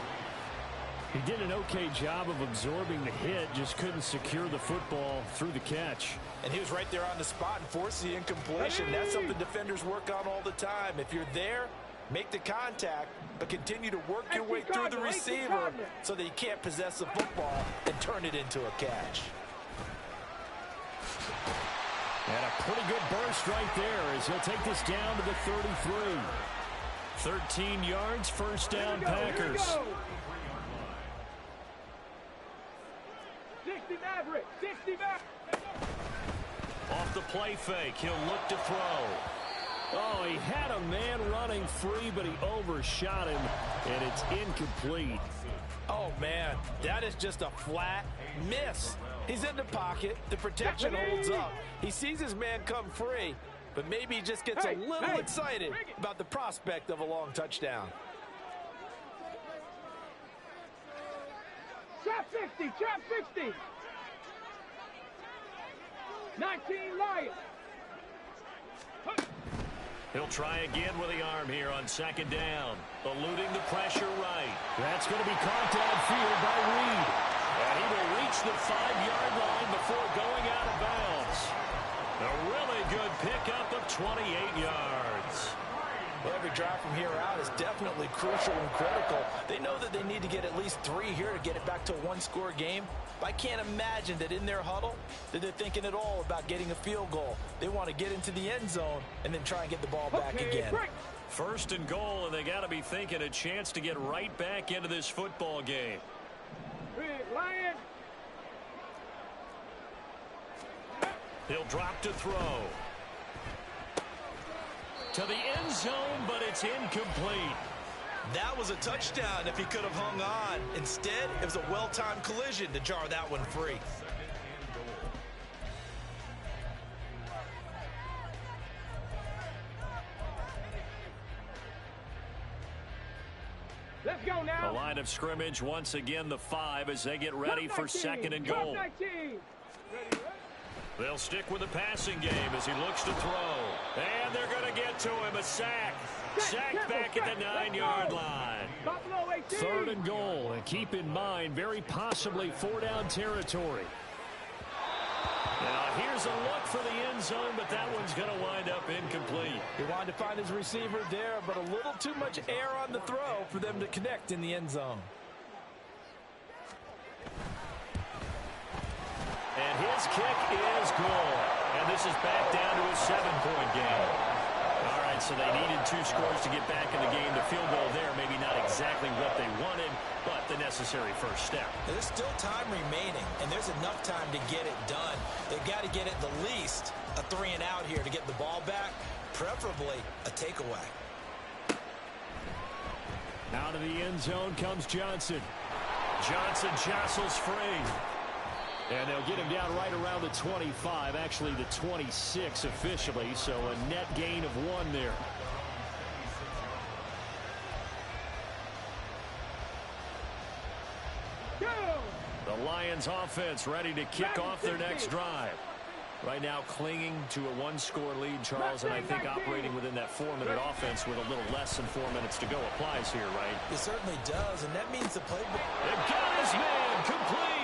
He did an okay job of absorbing the hit, just couldn't secure the football through the catch. And he was right there on the spot and forced the incompletion. That's something defenders work on all the time. If you're there, make the contact, but continue to work your way through the receiver so that he can't possess the football and turn it into a catch. And a pretty good burst right there as he'll take this down to the 33. 13 yards, first down, Packers. 60 Maverick, 60 Maverick. Off the play fake, he'll look to throw. Oh, he had a man running free, but he overshot him, and it's incomplete. Oh, man, that is just a flat miss. He's in the pocket. The protection holds up. He sees his man come free, but maybe he just gets a little excited about the prospect of a long touchdown. Trap 60, trap 60. 19 Lions. He'll try again with the arm here on second down. Eluding the pressure right. That's going to be caught downfield by Reed. And he will reach the 5-yard line before going out of bounds. A really good pickup of 28 yards. Well, every drive from here out is definitely crucial and critical. They know that they need to get at least 3 here to get it back to a one-score game. But I can't imagine that in their huddle that they're thinking at all about getting a field goal. They want to get into the end zone and then try and get the ball back again. Break. First and goal, and they got to be thinking a chance to get right back into this football game. Lion. He'll drop to throw. To the end zone, but it's incomplete. That was a touchdown if he could have hung on. Instead, it was a well-timed collision to jar that one free. Let's go now. The line of scrimmage, once again, the 5 as they get ready for second and goal. 19. They'll stick with the passing game as he looks to throw. And they're going to get to him. A sack. Sacked back at the 9-yard line. Buffalo 18. Third and goal. And keep in mind, very possibly 4-down territory. Now, here's a look for the end zone, but that one's going to wind up incomplete. He wanted to find his receiver there, but a little too much air on the throw for them to connect in the end zone. And his kick is good. And this is back down to a 7-point game. All right, so they needed 2 scores to get back in the game. The field goal there, maybe not exactly what they wanted, but the necessary first step. There's still time remaining, and there's enough time to get it done. They've got to get at the least a 3-and-out here to get the ball back, preferably a takeaway. Out of the end zone comes Johnson. Johnson jostles free. And they'll get him down right around the 25, actually the 26 officially, so a net gain of 1 there. The Lions offense ready to kick off their next drive. Right now clinging to a 1-score lead, Charles, and I think operating within that 4-minute offense with a little less than 4 minutes to go applies here, right? It certainly does, and that means the playbook. They've got his man complete.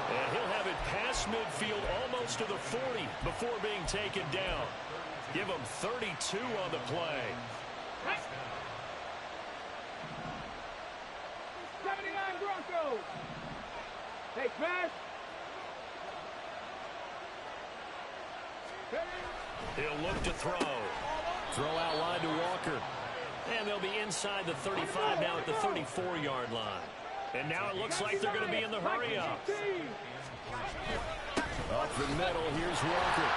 And he'll have it past midfield almost to the 40 before being taken down. Give him 32 on the play. 79 Broncos. Hey, Smash. He'll look to throw. Throw out line to Walker. And they'll be inside the 35 now at the 34-yard line. And now it looks like they're going to be in the hurry-up. Up the middle, here's Walker.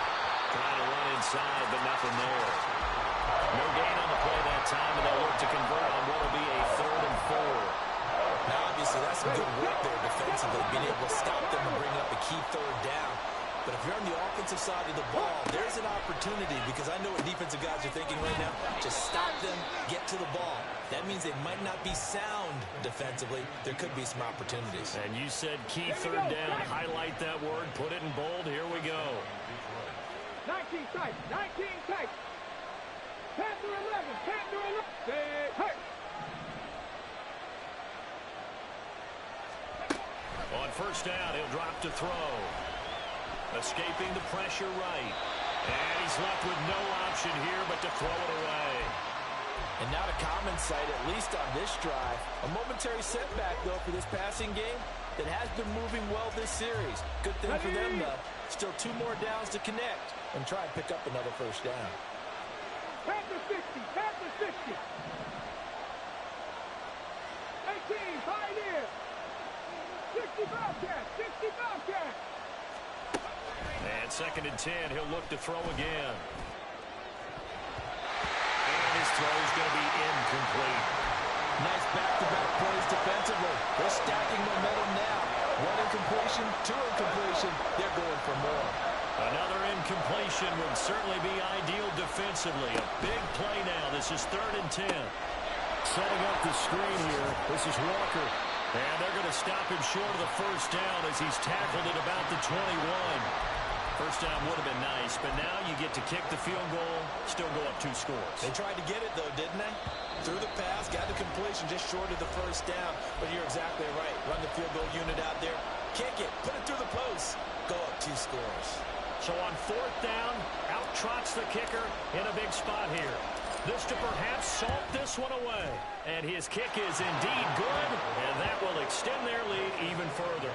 Trying to run inside, but nothing there. No gain on the play that time, and they'll look to convert on what will be a 3rd and 4. Now, obviously, that's some good work there defensively, being able to stop them and bring up a key 3rd down. But if you're on the offensive side of the ball, there's an opportunity, because I know what defensive guys are thinking right now. Just stop them, get to the ball. That means they might not be sound defensively. There could be some opportunities. And you said key 3rd down. Highlight that word. Put it in bold. Here we go. 19 tight. 19 tight. Panther 11. Panther 11. Stay hurt. On first down, he'll drop to throw. Escaping the pressure right. And he's left with no option here but to throw it away. And not a common sight, at least on this drive. A momentary setback, though, for this passing game that has been moving well this series. Good thing for them, though. Still 2 more downs to connect and try and pick up another first down. Panther 60. Panther 60. 18. Pioneer. 60 Bobcat. 60 Bobcat. And 2nd and 10, he'll look to throw again. And his throw is going to be incomplete. Nice back-to-back plays defensively. They're stacking momentum now. 1 incompletion, 2 incompletion. They're going for more. Another incompletion would certainly be ideal defensively. A big play now. This is 3rd and 10. Setting up the screen here. This is Walker. And they're going to stop him short of the first down as he's tackled at about the 21. First down would have been nice, but now you get to kick the field goal, still go up 2 scores. They tried to get it, though, didn't they? Through the pass, got the completion just short of the first down. But you're exactly right. Run the field goal unit out there. Kick it. Put it through the post. Go up 2 scores. So on 4th down, out trots the kicker in a big spot here. This to perhaps salt this one away. And his kick is indeed good, and that will extend their lead even further.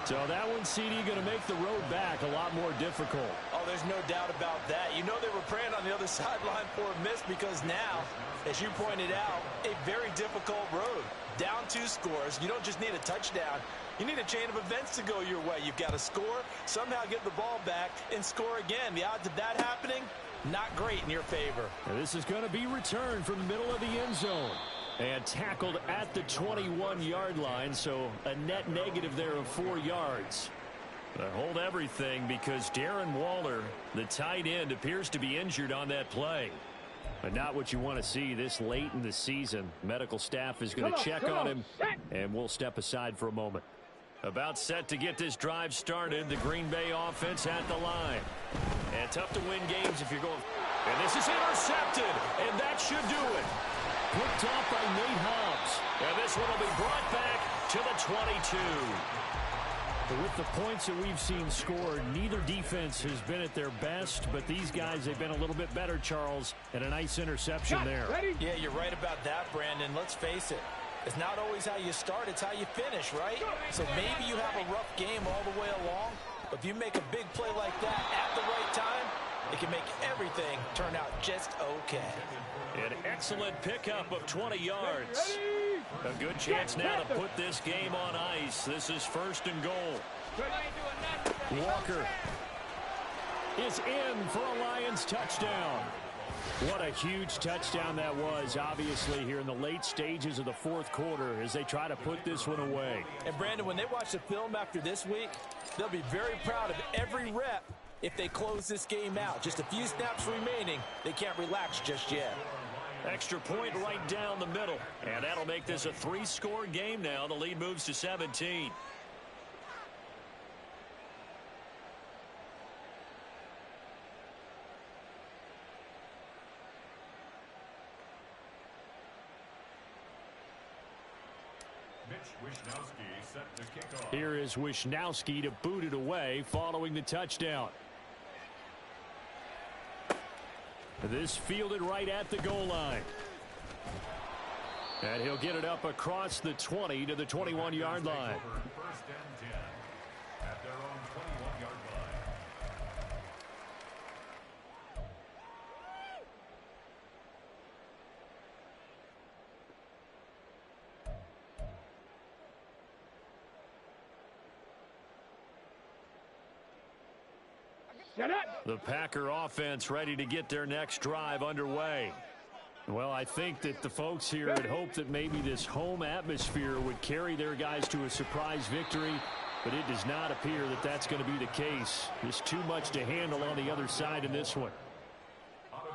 So that one, CD, going to make the road back a lot more difficult. Oh, there's no doubt about that. You know they were praying on the other sideline for a miss because now, as you pointed out, a very difficult road. Down 2 scores. You don't just need a touchdown. You need a chain of events to go your way. You've got to score, somehow get the ball back, and score again. The odds of that happening, not great in your favor. And this is going to be returned from the middle of the end zone. And tackled at the 21-yard line, so a net negative there of 4 yards. But hold everything because Darren Waller, the tight end, appears to be injured on that play. But not what you want to see this late in the season. Medical staff is going to check on him, and we'll step aside for a moment. About set to get this drive started, the Green Bay offense at the line. And tough to win games if you're going. And this is intercepted, and that should do it. Picked off by Nate Hobbs. And this one will be brought back to the 22. But with the points that we've seen scored, neither defense has been at their best, but these guys, they've been a little bit better, Charles, and a nice interception there. Yeah, you're right about that, Brandon. Let's face it. It's not always how you start, it's how you finish, right? So maybe you have a rough game all the way along, but if you make a big play like that at the right time, it can make everything turn out just okay. An excellent pickup of 20 yards. A good chance now to put this game on ice. This is 1st and goal. Walker is in for a Lions touchdown. What a huge touchdown that was, obviously, here in the late stages of the 4th quarter as they try to put this one away. And, Brandon, when they watch the film after this week, they'll be very proud of every rep if they close this game out. Just a few snaps remaining. They can't relax just yet. Extra point right down the middle. And that'll make this a 3-score game now. The lead moves to 17. Here is Wishnowski to boot it away following the touchdown. This fielded right at the goal line. And he'll get it up across the 20 to the 21-yard line. First and 10 at their own 21-yard line. The Packer offense ready to get their next drive underway. Well, I think that the folks here had hoped that maybe this home atmosphere would carry their guys to a surprise victory, but it does not appear that that's going to be the case. There's too much to handle on the other side in this one.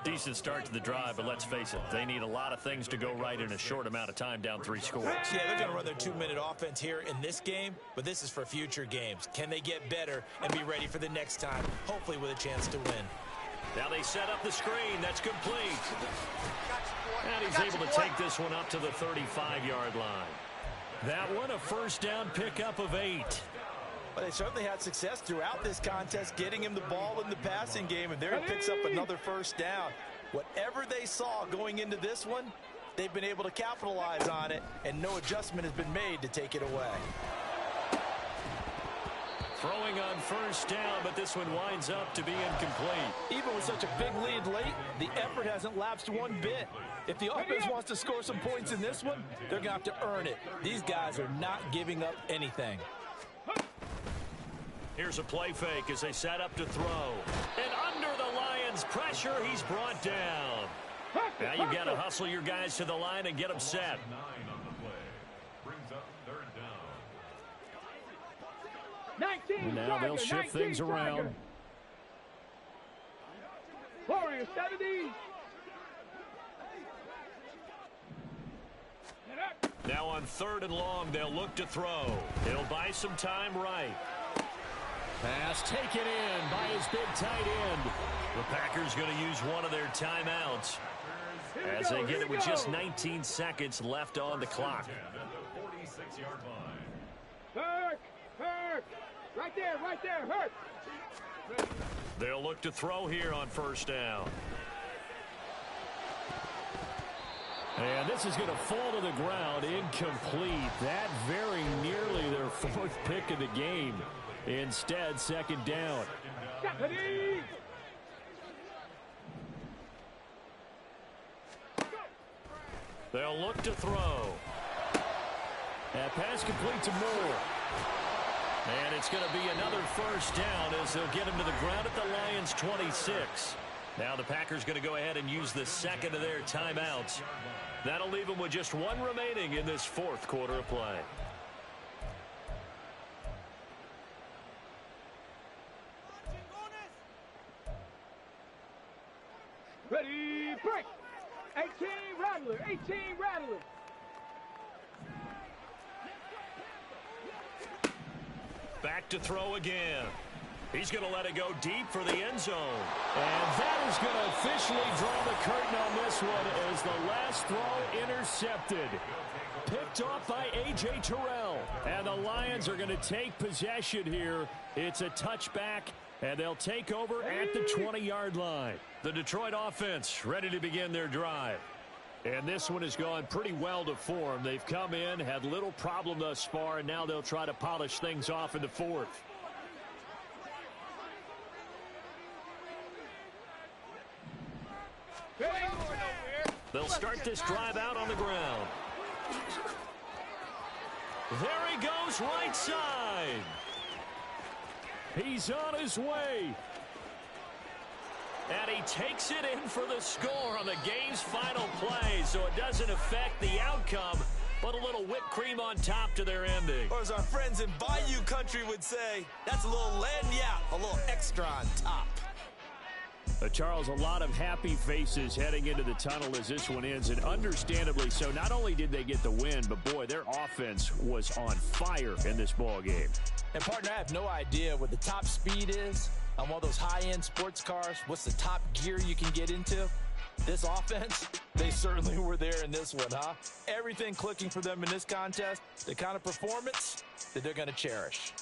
Decent start to the drive, but let's face it, they need a lot of things to go right in a short amount of time down 3 scores. Yeah, they're going to run their 2-minute offense here in this game, but this is for future games. Can they get better and be ready for the next time, hopefully with a chance to win? Now they set up the screen. That's complete. And he's able to take this one up to the 35-yard line. That one, a first down pickup of 8. Well, they certainly had success throughout this contest, getting him the ball in the passing game, and there he picks up another first down. Whatever they saw going into this one, they've been able to capitalize on it, and no adjustment has been made to take it away. Throwing on first down, but this one winds up to be incomplete. Even with such a big lead late, the effort hasn't lapsed one bit. If the offense wants to score some points in this one, they're going to have to earn it. These guys are not giving up anything. Here's a play fake as they set up to throw. And under the Lions' pressure, he's brought down. Now you've got to hustle your guys to the line and get them set. 9 on the play. Brings up 3rd down. 19, Now they'll shift things around. Warrior 70. Now on 3rd and long, they'll look to throw. He'll buy some time right. Pass taken in by his big tight end. The Packers going to use one of their timeouts as they get it with just 19 seconds left on the clock. Hurt! Hurt! Right there, hurt! They'll look to throw here on 1st down. And this is going to fall to the ground, incomplete. That very nearly their 4th pick of the game. Instead, 2nd down. They'll look to throw. That pass complete to Moore. And it's going to be another 1st down as they'll get him to the ground at the Lions' 26. Now the Packers going to go ahead and use the 2nd of their timeouts. That'll leave them with just 1 remaining in this 4th quarter of play. Ready, break! 18 Rattler, 18 Rattler. Back to throw again. He's going to let it go deep for the end zone. And that is going to officially draw the curtain on this one as the last throw intercepted. Picked off by A.J. Terrell. And the Lions are going to take possession here. It's a touchback, and they'll take over at the 20-yard line. The Detroit offense ready to begin their drive. And this one has gone pretty well to form. They've come in, had little problem thus far, and now they'll try to polish things off in the 4th. They'll start this drive out on the ground. There he goes, right side. He's on his way. And he takes it in for the score on the game's final play, so it doesn't affect the outcome, but a little whipped cream on top to their ending. Or as our friends in Bayou Country would say, that's a little lagniappe, a little extra on top. Charles, a lot of happy faces heading into the tunnel as this one ends, and understandably so. Not only did they get the win, but boy, their offense was on fire in this ball game. And partner, I have no idea what the top speed is on one of those high-end sports cars. What's the top gear you can get into? This offense, they certainly were there in this one, huh? Everything clicking for them in this contest, the kind of performance that they're going to cherish.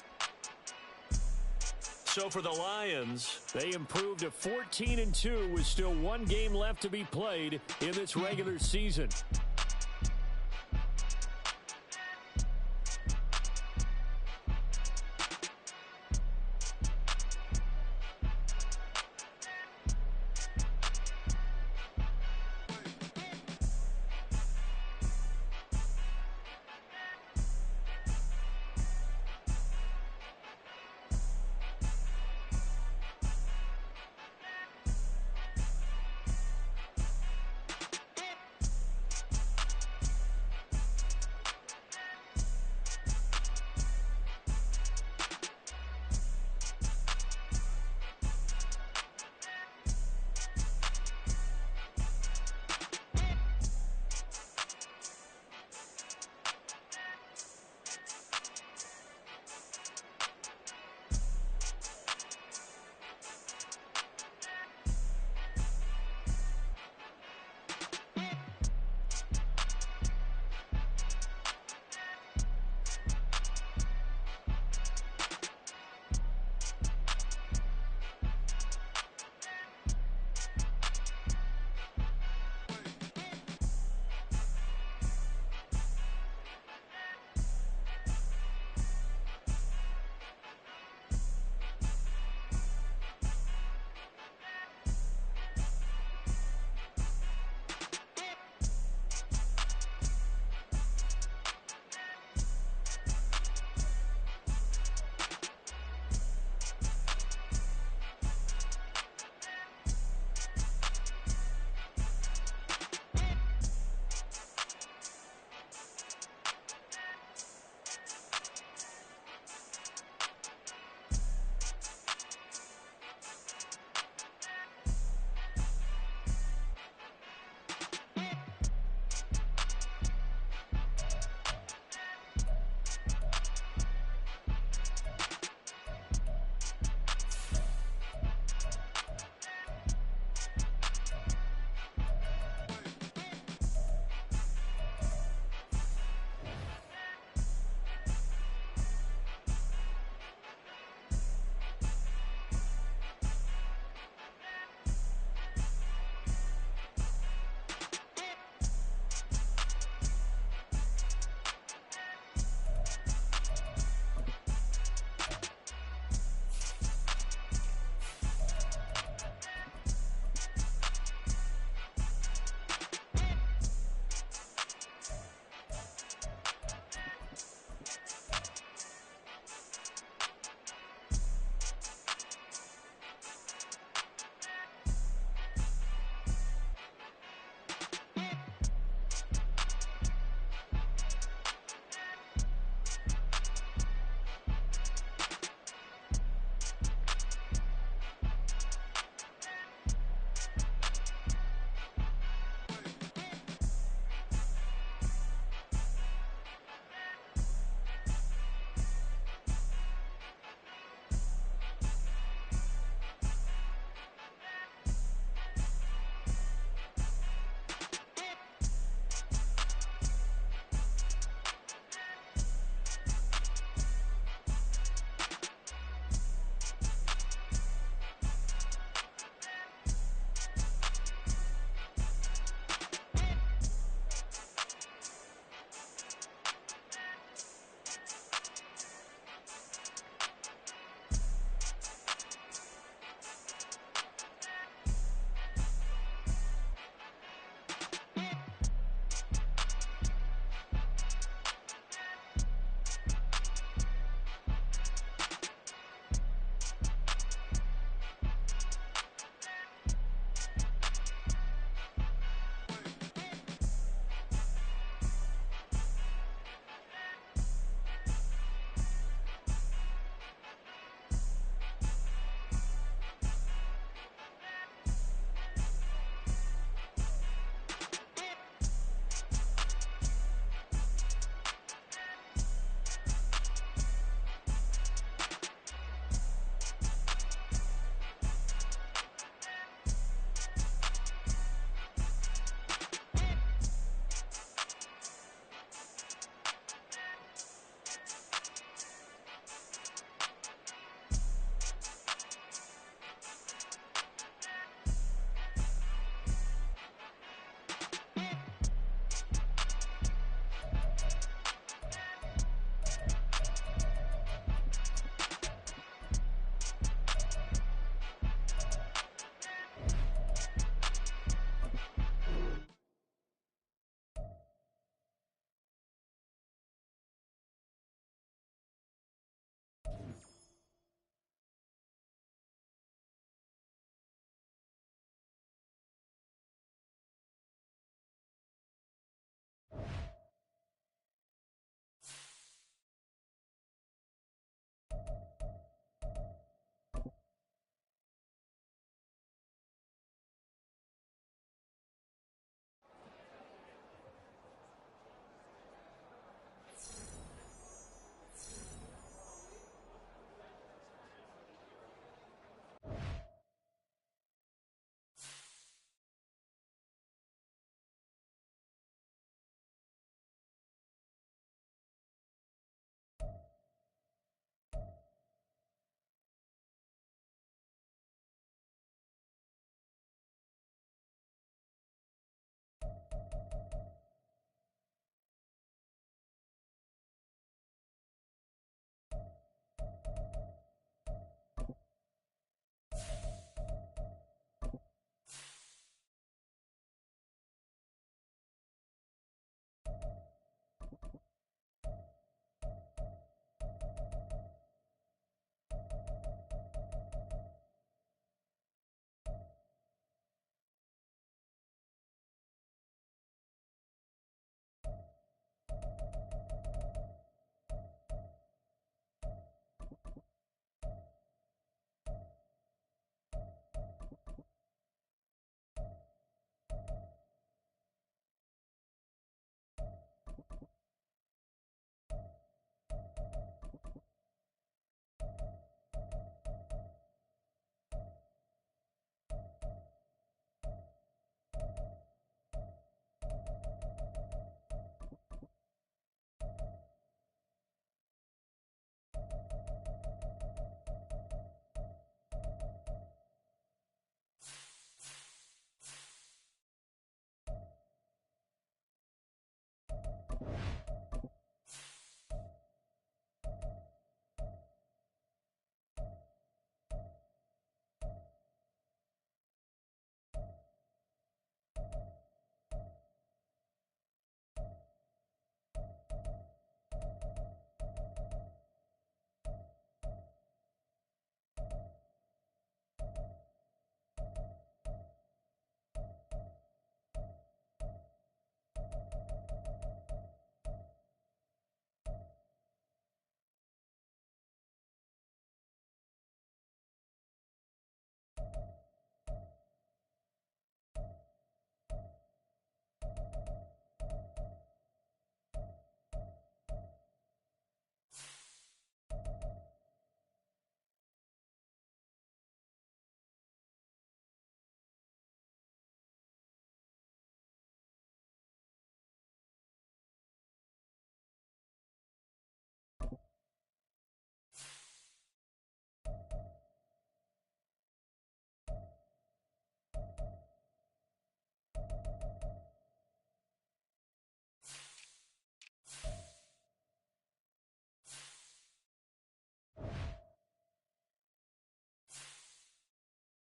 So for the Lions, they improved to 14-2 with still 1 game left to be played in this regular season.